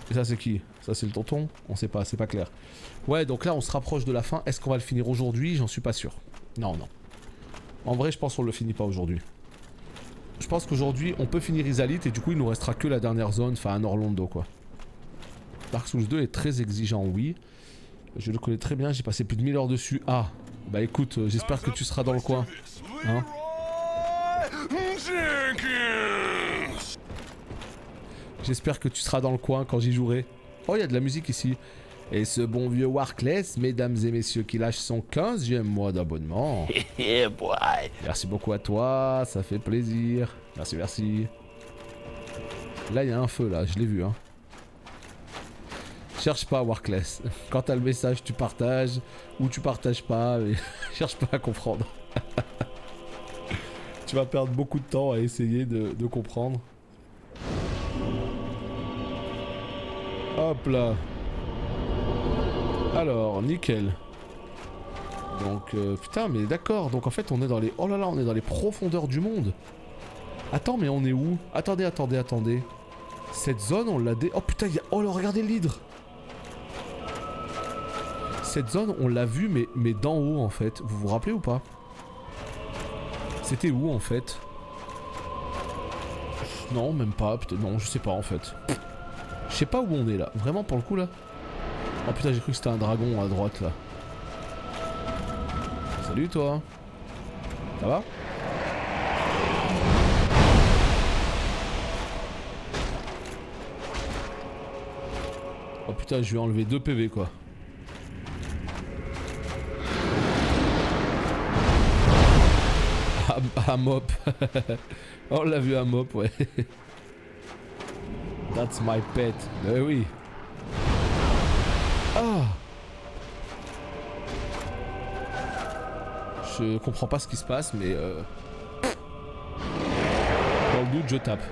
Et ça, c'est qui? Ça, c'est le tonton? On sait pas, c'est pas clair. Ouais, donc là, on se rapproche de la fin. Est-ce qu'on va le finir aujourd'hui? J'en suis pas sûr. Non, non. En vrai, je pense qu'on le finit pas aujourd'hui. Je pense qu'aujourd'hui, on peut finir Izalith et du coup, il nous restera que la dernière zone, enfin, un Orlando, quoi. Dark Souls 2 est très exigeant, oui. Je le connais très bien, j'ai passé plus de 1000 heures dessus. Ah, bah écoute, j'espère que tu seras dans le coin. Hein? J'espère que tu seras dans le coin quand j'y jouerai. Oh, il y a de la musique ici. Et ce bon vieux Warkless, mesdames et messieurs, qui lâche son 15e mois d'abonnement. Merci beaucoup à toi, ça fait plaisir. Merci, merci. Là, il y a un feu, là, je l'ai vu, hein. Cherche pas, Warkless. Quand t'as le message, tu partages, ou tu partages pas, mais cherche pas à comprendre. Tu vas perdre beaucoup de temps à essayer de comprendre. Hop là. Alors, nickel. Donc, putain, mais d'accord. Donc en fait, on est dans les... oh là là, on est dans les profondeurs du monde. Attends, mais on est où? Attendez, attendez, attendez. Cette zone, on l'a oh putain, il y a... oh là, regardez l'hydre. Cette zone, on l'a vue, mais d'en haut, en fait. Vous vous rappelez ou pas? C'était où, en fait? Non, même pas. Peut-être... non, je sais pas, en fait. Je sais pas où on est, là. Vraiment, pour le coup, là. Oh putain, j'ai cru que c'était un dragon à droite, là. Salut, toi. Ça va? Oh putain, je lui ai enlevé 2 PV, quoi. À mop. On l'a vu à mop, ouais. That's my pet. Ben oui. Ah. Je comprends pas ce qui se passe, mais dans le doute, je tape.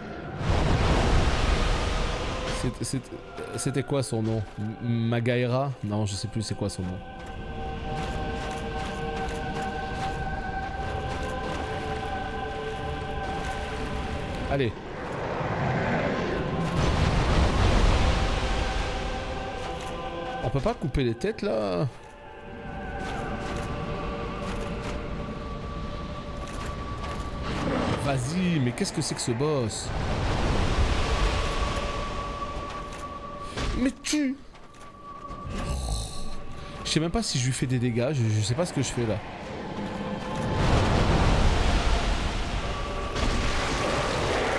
C'était quoi son nom? Magaira? Non, je sais plus c'est quoi son nom. Allez. On peut pas couper les têtes là? Vas-y, mais qu'est-ce que c'est que ce boss? Mais tu... je sais même pas si je lui fais des dégâts, je sais pas ce que je fais là.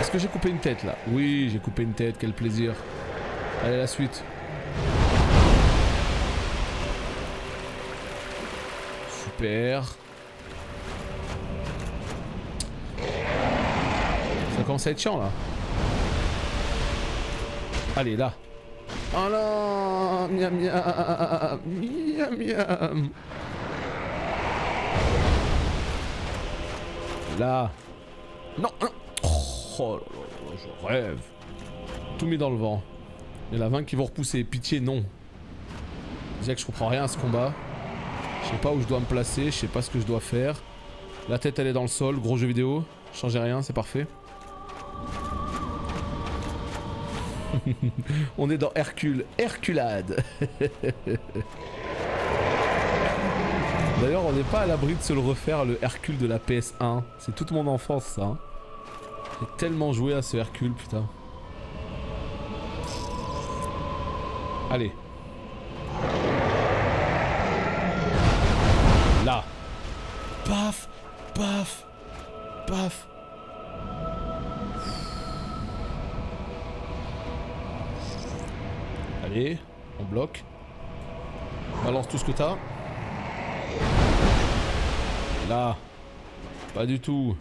Est-ce que j'ai coupé une tête là? Oui, j'ai coupé une tête, quel plaisir. Allez, la suite. Super. Ça commence à être chiant là. Allez, là. Oh non, miam miam, miam miam. Là. Non, non. Oh là là, je rêve. Tout mis dans le vent. Il y en a 20 qui vont repousser. Pitié, non. Déjà que je comprends rien à ce combat. Je sais pas où je dois me placer, je sais pas ce que je dois faire. La tête elle est dans le sol, gros jeu vidéo. Changez rien, c'est parfait. On est dans Hercule. Herculade. D'ailleurs, on n'est pas à l'abri de se le refaire, le Hercule de la PS1. C'est toute mon enfance, ça. Hein. J'ai tellement joué à ce Hercule, putain. Allez. Là. Paf, paf, paf. Allez, on bloque. Balance tout ce que t'as. Là. Pas du tout.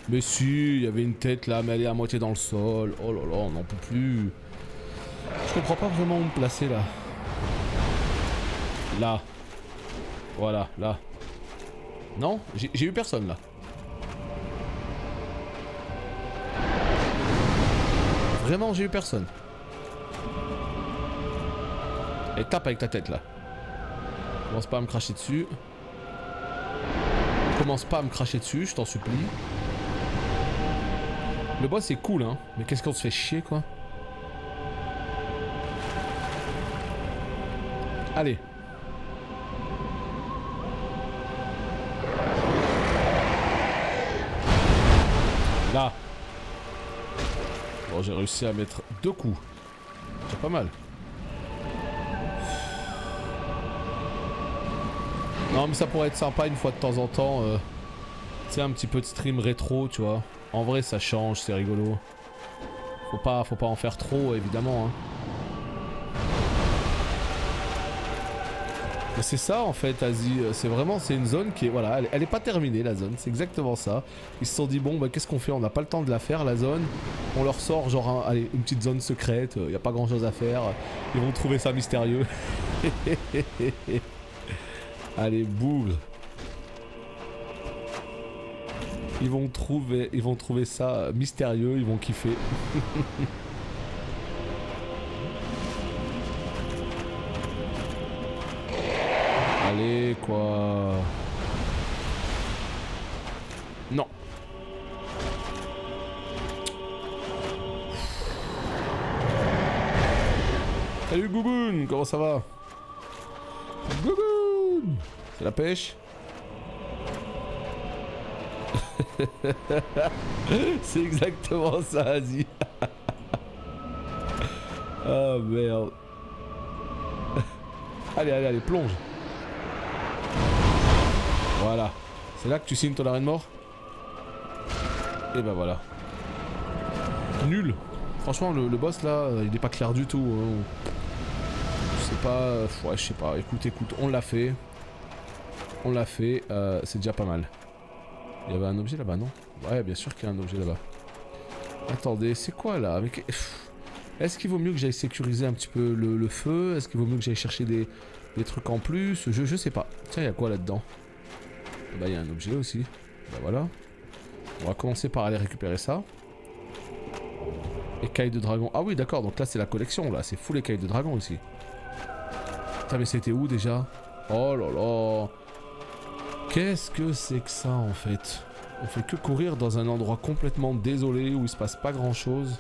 Mais si, il y avait une tête là, mais elle est à moitié dans le sol. Oh là là, on n'en peut plus. Je comprends pas vraiment où me placer là. Là. Voilà, là. Non, j'ai eu personne là. Vraiment, j'ai eu personne. Et tape avec ta tête là. Commence pas à me cracher dessus. Commence pas à me cracher dessus, je t'en supplie. Le boss est cool hein, mais qu'est-ce qu'on se fait chier quoi. Allez. Là. Bon, j'ai réussi à mettre 2 coups. C'est pas mal. Non mais ça pourrait être sympa une fois de temps en temps. Tu sais, un petit peu de stream rétro, tu vois. En vrai ça change, c'est rigolo. Faut pas en faire trop évidemment hein. Mais c'est ça en fait Asie, c'est vraiment, c'est une zone qui est, voilà, elle est pas terminée la zone, c'est exactement ça. Ils se sont dit bon bah qu'est-ce qu'on fait, on n'a pas le temps de la faire la zone. On leur sort genre allez, une petite zone secrète, y a pas grand chose à faire. Ils vont trouver ça mystérieux. Allez, bougre. Ils vont trouver ça mystérieux, ils vont kiffer. Allez, quoi. Non. Salut Gougoun, comment ça va? Gougoun. C'est la pêche. C'est exactement ça, Asie. Oh merde. Allez, allez, allez, plonge. Voilà. C'est là que tu signes ton arrêt de mort. Et bah voilà. Nul. Franchement, le boss là, il est pas clair du tout. Hein. Je sais pas. Ouais, je sais pas. Écoute, on l'a fait. On l'a fait. C'est déjà pas mal. Il y avait un objet là-bas, non? Ouais, bien sûr qu'il y a un objet là-bas. Attendez, c'est quoi là avec... Est-ce qu'il vaut mieux que j'aille sécuriser un petit peu le feu? Est-ce qu'il vaut mieux que j'aille chercher des trucs en plus? Je sais pas. Tiens, il y a quoi là-dedans? Bah, il y a un objet aussi. Bah voilà. On va commencer par aller récupérer ça. Écailles de dragon. Ah oui, d'accord. Donc là, c'est la collection. Là, c'est full écailles de dragon ici. Putain, mais c'était où déjà? Oh là là. Qu'est-ce que c'est que ça en fait? On fait que courir dans un endroit complètement désolé où il se passe pas grand chose.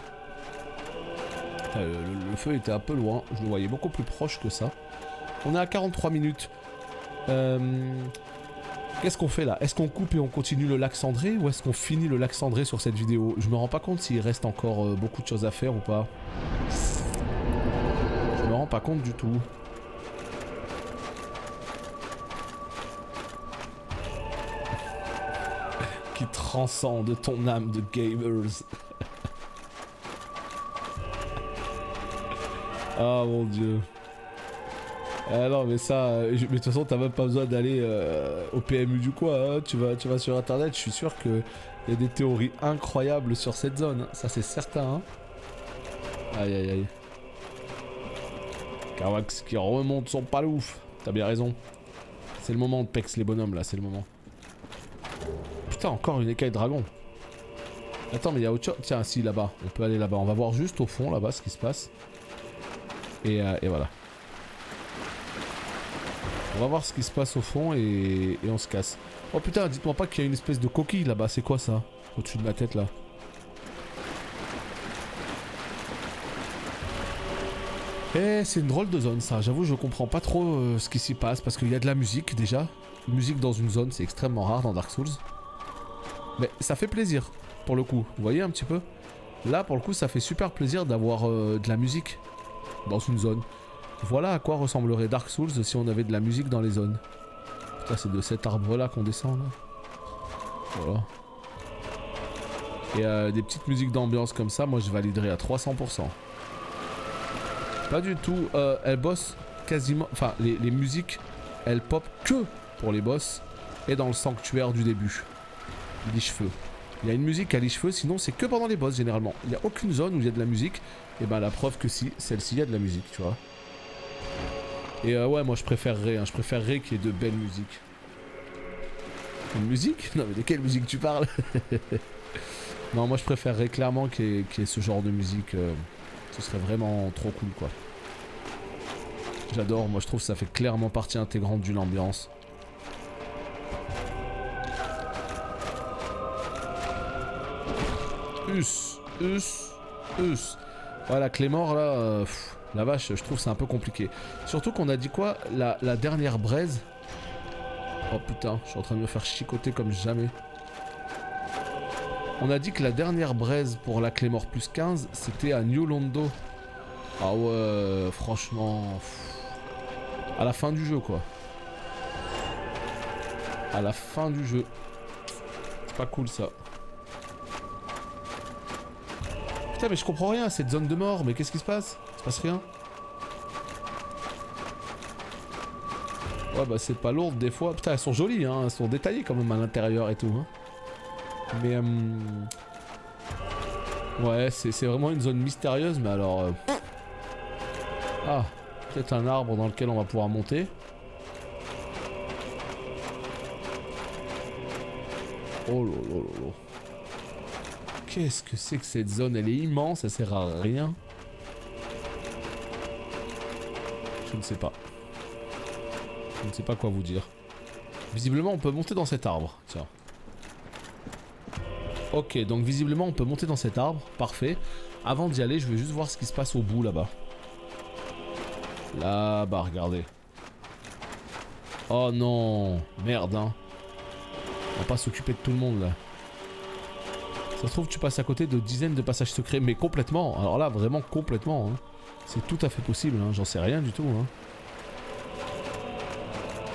Le feu était un peu loin. Je le voyais beaucoup plus proche que ça. On est à 43 minutes. Qu'est-ce qu'on fait là? Est-ce qu'on coupe et on continue le lac cendré ou est-ce qu'on finit le lac cendré sur cette vidéo? Je me rends pas compte s'il reste encore beaucoup de choses à faire ou pas. Je me rends pas compte du tout. Qui transcende ton âme de gamers. Ah mon dieu. Ah non mais ça, mais de toute façon t'as même pas besoin d'aller au PMU du coin, hein. Tu vas sur internet, je suis sûr qu'il y a des théories incroyables sur cette zone, ça c'est certain. Hein. Aïe aïe aïe. Kawax qui remonte son palouf, t'as bien raison. C'est le moment de pex les bonhommes là, c'est le moment. Putain, encore une écaille dragon. Attends, mais il y a autre chose. Tiens, si, là-bas. On peut aller là-bas. On va voir juste au fond, là-bas, ce qui se passe. Et voilà. On va voir ce qui se passe au fond et on se casse. Oh putain, dites-moi pas qu'il y a une espèce de coquille là-bas. C'est quoi ça? Au-dessus de ma tête, là. Eh, c'est une drôle de zone ça, j'avoue je comprends pas trop ce qui s'y passe parce qu'il y a de la musique déjà. Musique dans une zone c'est extrêmement rare dans Dark Souls. Mais ça fait plaisir pour le coup, vous voyez un petit peu. Là pour le coup ça fait super plaisir d'avoir de la musique dans une zone. Voilà à quoi ressemblerait Dark Souls si on avait de la musique dans les zones. Putain c'est de cet arbre là qu'on descend là. Voilà. Et des petites musiques d'ambiance comme ça, moi je validerais à 300%. Pas du tout, elle bosse quasiment... Enfin, les musiques, elles pop que pour les boss et dans le sanctuaire du début. Liche-feu. Il y a une musique à liche-feu, sinon c'est que pendant les boss généralement. Il n'y a aucune zone où il y a de la musique. Et ben la preuve que si, celle-ci, il y a de la musique, tu vois. Et ouais, moi je préférerais qu'il y ait de belles musiques. Une musique? Non mais de quelle musique tu parles? Non, moi je préférerais clairement qu'il y ait ce genre de musique. Ce serait vraiment trop cool quoi. J'adore, moi je trouve que ça fait clairement partie intégrante d'une ambiance. Voilà, Clémor là, la vache, je trouve c'est un peu compliqué. Surtout qu'on a dit quoi, la dernière braise. Oh putain, je suis en train de me faire chicoter comme jamais. On a dit que la dernière braise pour la Clémor plus 15, c'était à New Londo. Ah ouais, franchement... À la fin du jeu, quoi. À la fin du jeu. C'est pas cool, ça. Putain, mais je comprends rien, cette zone de mort. Mais qu'est-ce qui se passe? Il se passe rien. Ouais, bah c'est pas lourd, des fois. Putain, elles sont jolies, hein. Elles sont détaillées, quand même, à l'intérieur et tout, hein. Mais ouais, c'est vraiment une zone mystérieuse, mais alors... Ah, peut-être un arbre dans lequel on va pouvoir monter. Oh lolo. Qu'est-ce que c'est que cette zone? Elle est immense, elle sert à rien. Je ne sais pas. Je ne sais pas quoi vous dire. Visiblement, on peut monter dans cet arbre, tiens. Ok, donc visiblement on peut monter dans cet arbre, parfait. Avant d'y aller, je vais juste voir ce qui se passe au bout là-bas. Là-bas, regardez. Oh non, merde hein. On va pas s'occuper de tout le monde là. Ça se trouve tu passes à côté de dizaines de passages secrets, mais complètement. Alors là, vraiment complètement. Hein. C'est tout à fait possible, hein. J'en sais rien du tout. Hein.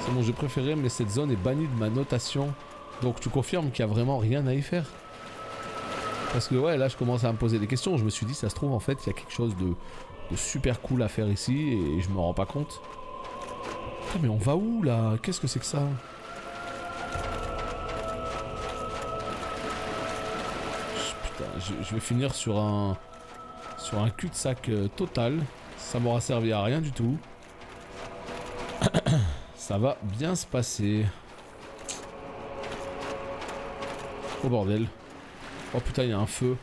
C'est mon jeu préféré, mais cette zone est bannie de ma notation. Donc tu confirmes qu'il n'y a vraiment rien à y faire? Parce que ouais, là je commence à me poser des questions. Je me suis dit, ça se trouve en fait, il y a quelque chose de super cool à faire ici et je me rends pas compte. Putain, mais on va où là? Qu'est-ce que c'est que ça? Putain, je vais finir sur un cul-de-sac total. Ça m'aura servi à rien du tout. Ça va bien se passer. Oh bordel. Oh putain, il y a un feu.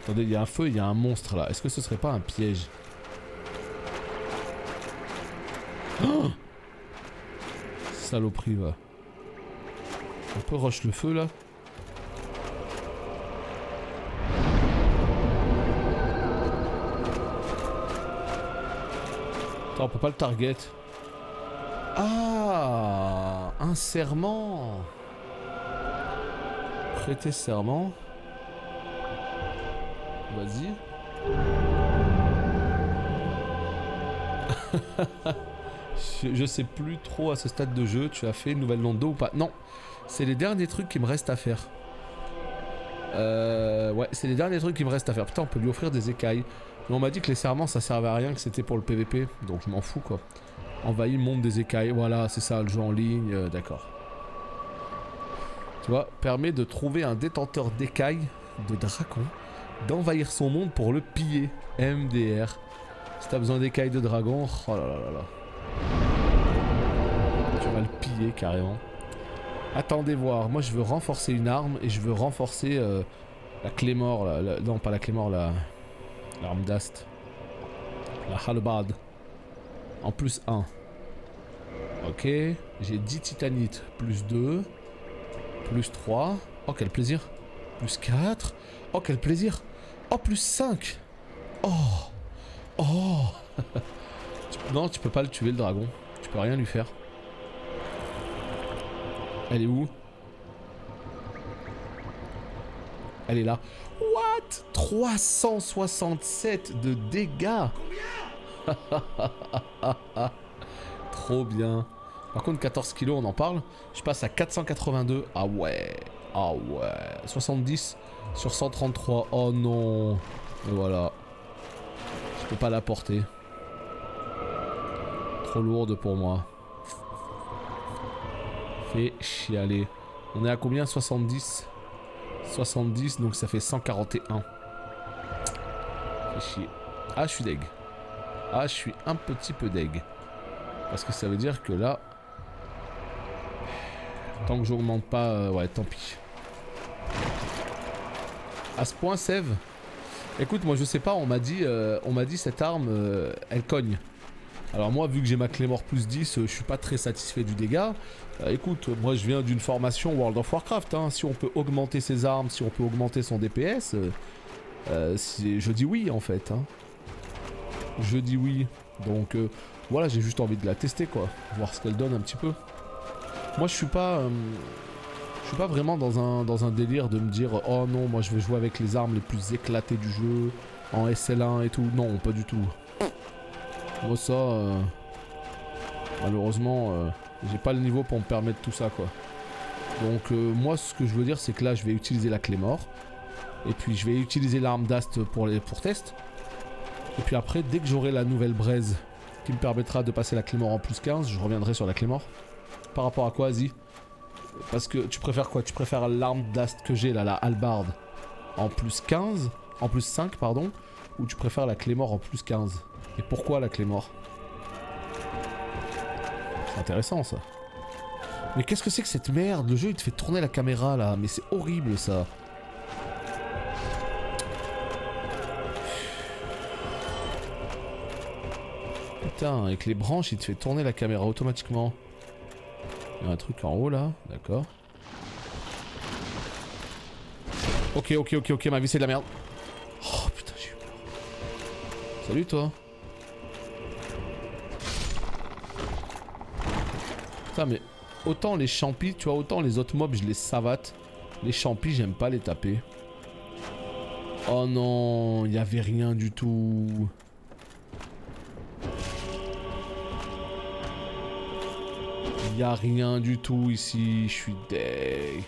Attendez, il y a un feu, il y a un monstre là. Est-ce que ce serait pas un piège? Oh, saloperie va. On peut rush le feu là? Attends, on peut pas le target. Ah, un serment. Prêter serment. Vas-y. Je sais plus trop à ce stade de jeu. Tu as fait une nouvelle Londo ou pas? Non. C'est les derniers trucs qui me restent à faire. Ouais, c'est les derniers trucs qui me restent à faire. Putain, on peut lui offrir des écailles. Mais on m'a dit que les serments ça servait à rien, que c'était pour le PVP. Donc je m'en fous quoi. Envahis, monte des écailles. Voilà, c'est ça le jeu en ligne. D'accord. Tu vois, permet de trouver un détenteur d'écailles de dragon, d'envahir son monde pour le piller. MDR. Si t'as besoin d'écailles de dragon, oh là là là là. Tu vas le piller carrément. Attendez voir, moi je veux renforcer une arme et je veux renforcer la Clémor, non pas la Clémor, l'arme d'Ast. La halberd. En plus 1. Ok, j'ai 10 titanites, plus 2, plus 3. Oh quel plaisir. Plus 4. Oh quel plaisir. Oh plus 5. Oh. Oh. Non, tu peux pas le tuer le dragon. Tu peux rien lui faire. Elle est où? Elle est là. What? 367 de dégâts. Trop bien. Par contre 14 kilos on en parle. Je passe à 482. Ah ouais. Ah ouais. 70 sur 133. Oh non. Et voilà. Je peux pas la porter. Trop lourde pour moi. Fait chialer. On est à combien? 70. 70 donc ça fait 141. Fait chier. Ah je suis deg. Ah je suis un petit peu deg. Parce que ça veut dire que là... Tant que j'augmente pas... ouais tant pis. À ce point Sève. Écoute moi je sais pas, on m'a dit cette arme elle cogne. Alors moi vu que j'ai ma Claymore plus 10 je suis pas très satisfait du dégât. Écoute moi je viens d'une formation World of Warcraft hein. Si on peut augmenter ses armes, si on peut augmenter son DPS je dis oui en fait hein. Je dis oui. Donc voilà j'ai juste envie de la tester quoi. Voir ce qu'elle donne un petit peu. Moi je suis pas vraiment dans un délire de me dire oh non moi je veux jouer avec les armes les plus éclatées du jeu en SL1 et tout. Non pas du tout. Moi ça malheureusement j'ai pas le niveau pour me permettre tout ça quoi. Donc moi ce que je veux dire c'est que là je vais utiliser la Claymore. Et puis je vais utiliser l'arme d'Ast pour test. Et puis après dès que j'aurai la nouvelle braise qui me permettra de passer la Claymore en plus 15, je reviendrai sur la Claymore. Par rapport à quoi Asie? Parce que tu préfères quoi? Tu préfères l'arme d'Ast que j'ai là, la hallebarde en plus 15, en plus 5 pardon, ou tu préfères la Claymore en plus 15? Et pourquoi la Claymore? C'est intéressant ça. Mais qu'est-ce que c'est que cette merde? Le jeu il te fait tourner la caméra là, mais c'est horrible ça. Putain, avec les branches il te fait tourner la caméra automatiquement. Il y a un truc en haut là, d'accord. Ok, ma vie c'est de la merde. Oh putain, j'ai eu peur. Salut toi. Putain, mais autant les champis, tu vois, autant les autres mobs je les savate. Les champis, j'aime pas les taper. Oh non, il y avait rien du tout. Il y a rien du tout ici, je suis deg.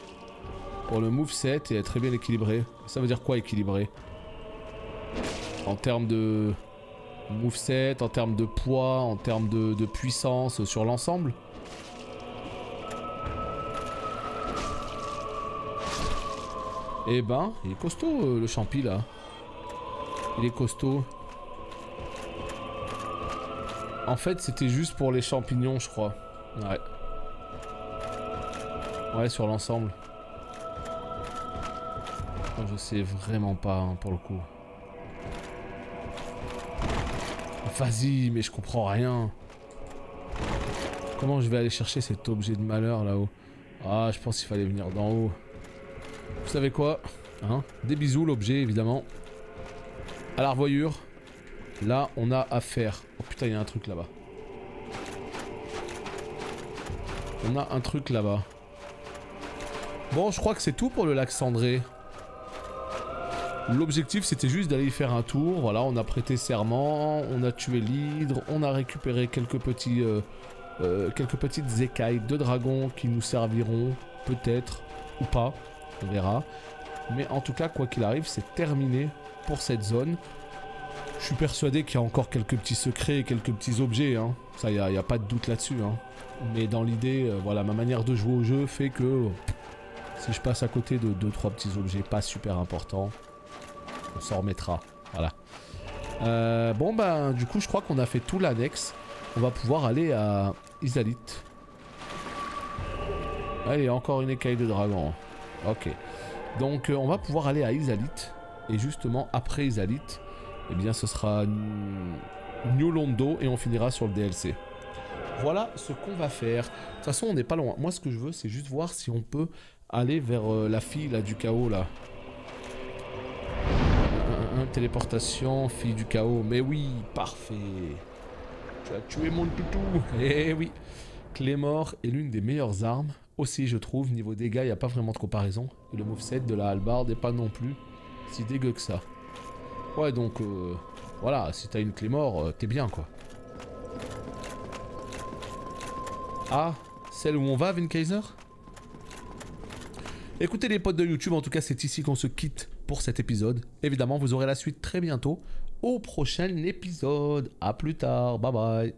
Pour le moveset, il est très bien équilibré. Ça veut dire quoi équilibré? En termes de moveset, en termes de poids, en termes de puissance sur l'ensemble. Eh ben, il est costaud le champi là. Il est costaud. En fait, c'était juste pour les champignons, je crois. Ouais. Ouais, sur l'ensemble. Je sais vraiment pas, hein, pour le coup. Vas-y, mais je comprends rien. Comment je vais aller chercher cet objet de malheur là-haut? Ah, je pense qu'il fallait venir d'en haut. Vous savez quoi? Hein? Des bisous, l'objet, évidemment. À la revoyure. Là, on a à faire. Oh putain, il y a un truc là-bas. On a un truc là-bas. Bon, je crois que c'est tout pour le lac Cendré. L'objectif, c'était juste d'aller y faire un tour. Voilà, on a prêté serment, on a tué l'hydre, on a récupéré quelques petites écailles de dragons qui nous serviront, peut-être, ou pas. On verra. Mais en tout cas, quoi qu'il arrive, c'est terminé pour cette zone. Je suis persuadé qu'il y a encore quelques petits secrets et quelques petits objets. Hein. Ça, il n'y a pas de doute là-dessus. Hein. Mais dans l'idée, voilà, ma manière de jouer au jeu fait que si je passe à côté de 2-3 petits objets pas super importants, on s'en remettra. Voilà. Bon, ben, du coup, je crois qu'on a fait tout l'annexe. On va pouvoir aller à Izalith. Allez, encore une écaille de dragon. Ok. Donc, on va pouvoir aller à Izalith. Et justement, après Izalith, eh bien, ce sera New Londo et on finira sur le DLC. Voilà ce qu'on va faire. De toute façon, on n'est pas loin. Moi, ce que je veux, c'est juste voir si on peut aller vers la fille là, du chaos, là. Téléportation, fille du chaos. Mais oui, parfait. Tu as tué mon toutou. Eh oui. Claymore est l'une des meilleures armes. Aussi, je trouve, niveau dégâts, il n'y a pas vraiment de comparaison. Et le moveset de la hallebarde n'est pas non plus si dégueu que ça. Ouais, donc, voilà, si t'as une Claymore, t'es bien, quoi. Ah, celle où on va, Vinkaiser? Écoutez les potes de YouTube, en tout cas, c'est ici qu'on se quitte pour cet épisode. Évidemment, vous aurez la suite très bientôt au prochain épisode. A plus tard, bye bye.